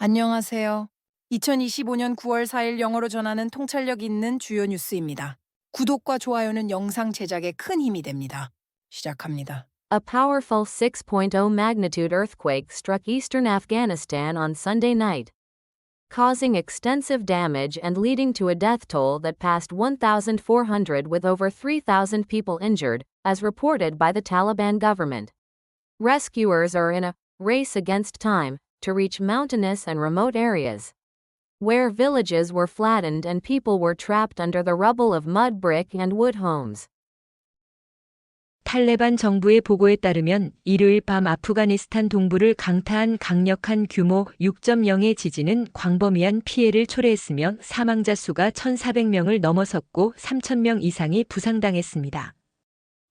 안녕하세요. 2025년 9월 4일 영어로 전하는 통찰력 있는 주요 뉴스입니다. 구독과 좋아요는 영상 제작에 큰 힘이 됩니다. 시작합니다. A powerful 6.0 magnitude earthquake struck eastern Afghanistan on Sunday night, causing extensive damage and leading to a death toll that passed 1,400 with over 3,000 people injured, as reported by the Taliban government. Rescuers are in a race against time to reach mountainous and remote areas, where villages were flattened and people were trapped under the rubble of mud brick and wood homes. 탈레반 정부의 보고에 따르면 일요일 밤 아프가니스탄 동부를 강타한 강력한 규모 6.0의 지진은 광범위한 피해를 초래했으며 사망자 수가 1,400명을 넘어섰고 3,000명 이상이 부상당했습니다.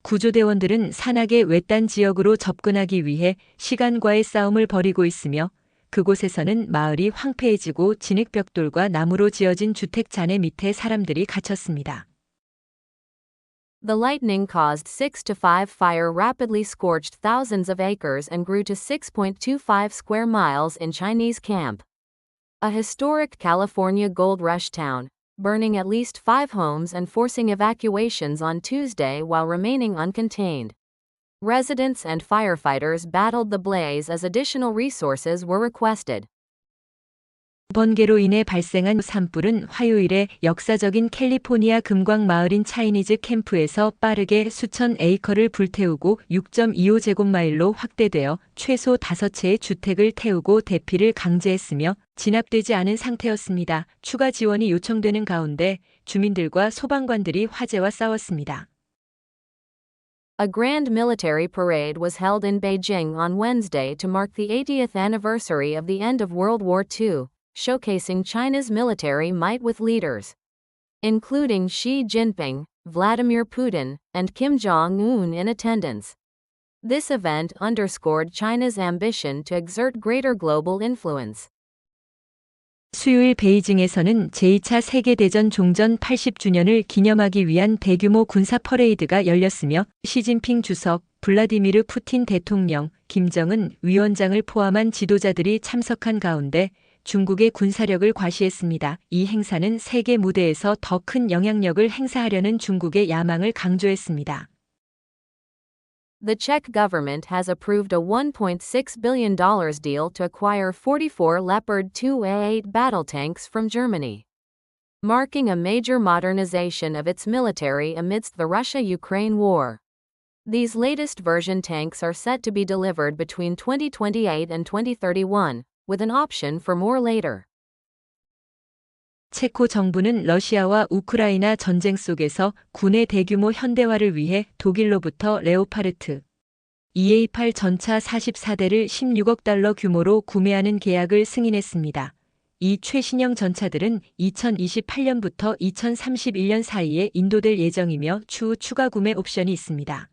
구조대원들은 산악의 외딴 지역으로 접근하기 위해 시간과의 싸움을 벌이고 있으며 그곳에서는 마을이 황폐해지고 진흙벽돌과 나무로 지어진 주택 잔해 밑에 사람들이 갇혔습니다. The lightning caused 6 to 5 fire rapidly scorched thousands of acres and grew to 6.25 square miles in Chinese Camp, a historic California gold rush town, burning at least 5 homes and forcing evacuations on Tuesday while remaining uncontained. Residents and firefighters battled the blaze as additional resources were requested. 번개로 인해 발생한 산불은 화요일에 역사적인 캘리포니아 금광 마을인 차이니즈 캠프에서 빠르게 수천 에이커를 불태우고 6.25제곱마일로 확대되어 최소 5채의 주택을 태우고 대피를 강제했으며 진압되지 않은 상태였습니다. 추가 지원이 요청되는 가운데 주민들과 소방관들이 화재와 싸웠습니다. A grand military parade was held in Beijing on Wednesday to mark the 80th anniversary of the end of World War II, showcasing China's military might with leaders, including Xi Jinping, Vladimir Putin, and Kim Jong-un in attendance. This event underscored China's ambition to exert greater global influence. 수요일 베이징에서는 제2차 세계대전 종전 80주년을 기념하기 위한 대규모 군사 퍼레이드가 열렸으며 시진핑 주석, 블라디미르 푸틴 대통령, 김정은 위원장을 포함한 지도자들이 참석한 가운데 중국의 군사력을 과시했습니다. 이 행사는 세계 무대에서 더 큰 영향력을 행사하려는 중국의 야망을 강조했습니다. The Czech government has approved a $1.6 billion deal to acquire 44 Leopard 2A8 battle tanks from Germany, marking a major modernization of its military amidst the Russia-Ukraine war. These latest version tanks are set to be delivered between 2028 and 2031, with an option for more later. 체코 정부는 러시아와 우크라이나 전쟁 속에서 군의 대규모 현대화를 위해 독일로부터 레오파르트 EA8 전차 44대를 16억 달러 규모로 구매하는 계약을 승인했습니다. 이 최신형 전차들은 2028년부터 2031년 사이에 인도될 예정이며 추후 추가 구매 옵션이 있습니다.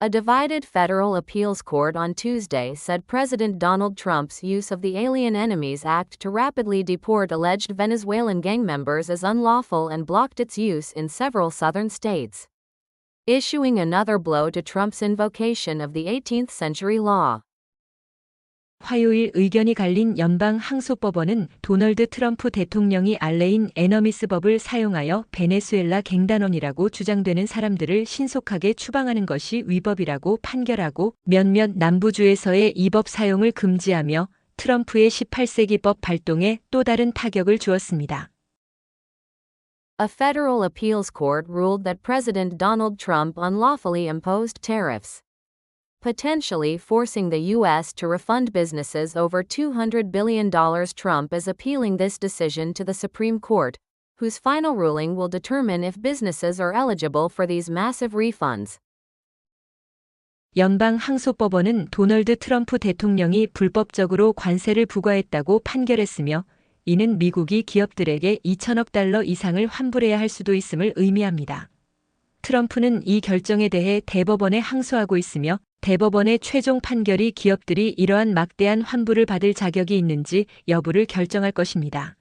A divided federal appeals court on Tuesday said President Donald Trump's use of the Alien Enemies Act to rapidly deport alleged Venezuelan gang members is unlawful and blocked its use in several southern states, issuing another blow to Trump's invocation of the 18th century law. 화요일 의견이 갈린 연방 항소법원은 도널드 트럼프 대통령이 알레인 에너미스 법을 사용하여 베네수엘라 갱단원이라고 주장되는 사람들을 신속하게 추방하는 것이 위법이라고 판결하고 몇몇 남부주에서의 이 법 사용을 금지하며 트럼프의 18세기법 발동에 또 다른 타격을 주었습니다. A federal appeals court ruled that President Donald Trump unlawfully imposed tariffs, potentially forcing the U.S. to refund businesses over $200 billion. Trump is appealing this decision to the Supreme Court, whose final ruling will determine if businesses are eligible for these massive refunds. 연방 항소법원은 도널드 트럼프 대통령이 불법적으로 관세를 부과했다고 판결했으며 이는 미국이 기업들에게 2천억 달러 이상을 환불해야 할 수도 있음을 의미합니다. 트럼프는 이 결정에 대해 대법원에 항소하고 있으며 대법원의 최종 판결이 기업들이 이러한 막대한 환불을 받을 자격이 있는지 여부를 결정할 것입니다.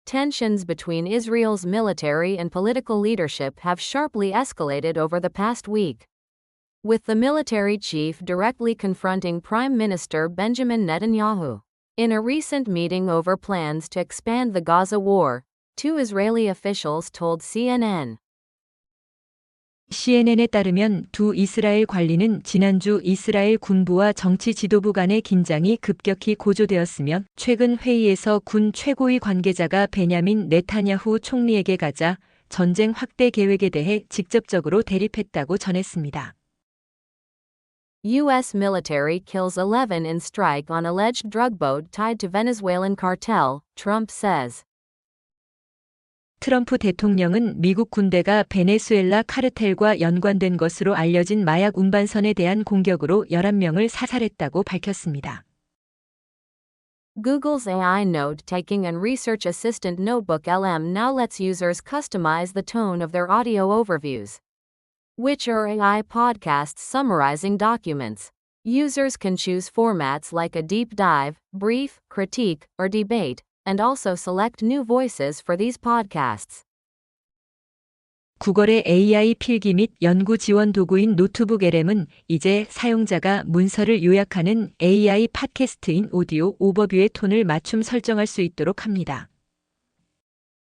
Tensions between Israel's military and political leadership have sharply escalated over the past week, with the military chief directly confronting Prime Minister Benjamin Netanyahu. In a recent meeting over plans to expand the Gaza war, two Israeli officials told CNN. CNN에 따르면 두 이스라엘 관리는 지난주 이스라엘 군부와 정치 지도부 간의 긴장이 급격히 고조되었으며 최근 회의에서 군 최고위 관계자가 베냐민 네타냐후 총리에게 가자 전쟁 확대 계획에 대해 직접적으로 대립했다고 전했습니다. U.S. military kills 11 in strike on alleged drug boat tied to Venezuelan cartel, Trump says. 트럼프 대통령은 미국 군대가 베네수엘라 카르텔과 연관된 것으로 알려진 마약 운반선에 대한 공격으로 11명을 사살했다고 밝혔습니다. Google's AI note-taking and research assistant Notebook LM now lets users customize the tone of their audio overviews, which are AI podcasts summarizing documents. Users can choose formats like a deep dive, brief, critique, or debate, and also select new voices for these podcasts. 구글의 AI 필기 및 연구 지원 도구인 노트북 LM은 이제 사용자가 문서를 요약하는 AI 팟캐스트인 오디오 오버뷰의 톤을 맞춤 설정할 수 있도록 합니다.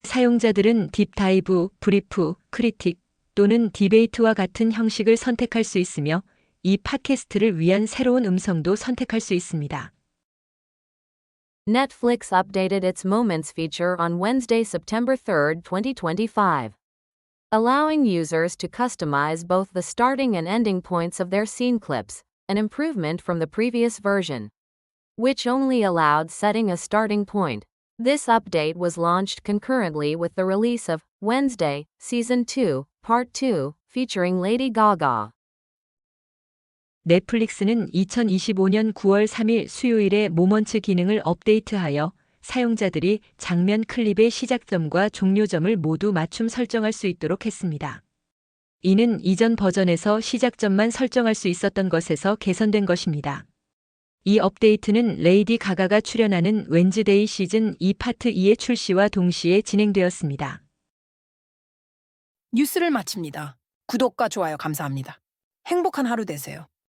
사용자들은 딥다이브, 브리프, 크리틱 또는 디베이트와 같은 형식을 선택할 수 있으며 이 팟캐스트를 위한 새로운 음성도 선택할 수 있습니다. Netflix updated its Moments feature on Wednesday, September 3, 2025, allowing users to customize both the starting and ending points of their scene clips, an improvement from the previous version, which only allowed setting a starting point. This update was launched concurrently with the release of Wednesday, Season 2, Part 2, featuring Lady Gaga. 넷플릭스는 2025년 9월 3일 수요일에 모먼츠 기능을 업데이트하여 사용자들이 장면 클립의 시작점과 종료점을 모두 맞춤 설정할 수 있도록 했습니다. 이는 이전 버전에서 시작점만 설정할 수 있었던 것에서 개선된 것입니다. 이 업데이트는 레이디 가가가 출연하는 웬즈데이 시즌 2 파트 2의 출시와 동시에 진행되었습니다. 뉴스를 마칩니다. 구독과 좋아요 감사합니다. 행복한 하루 되세요.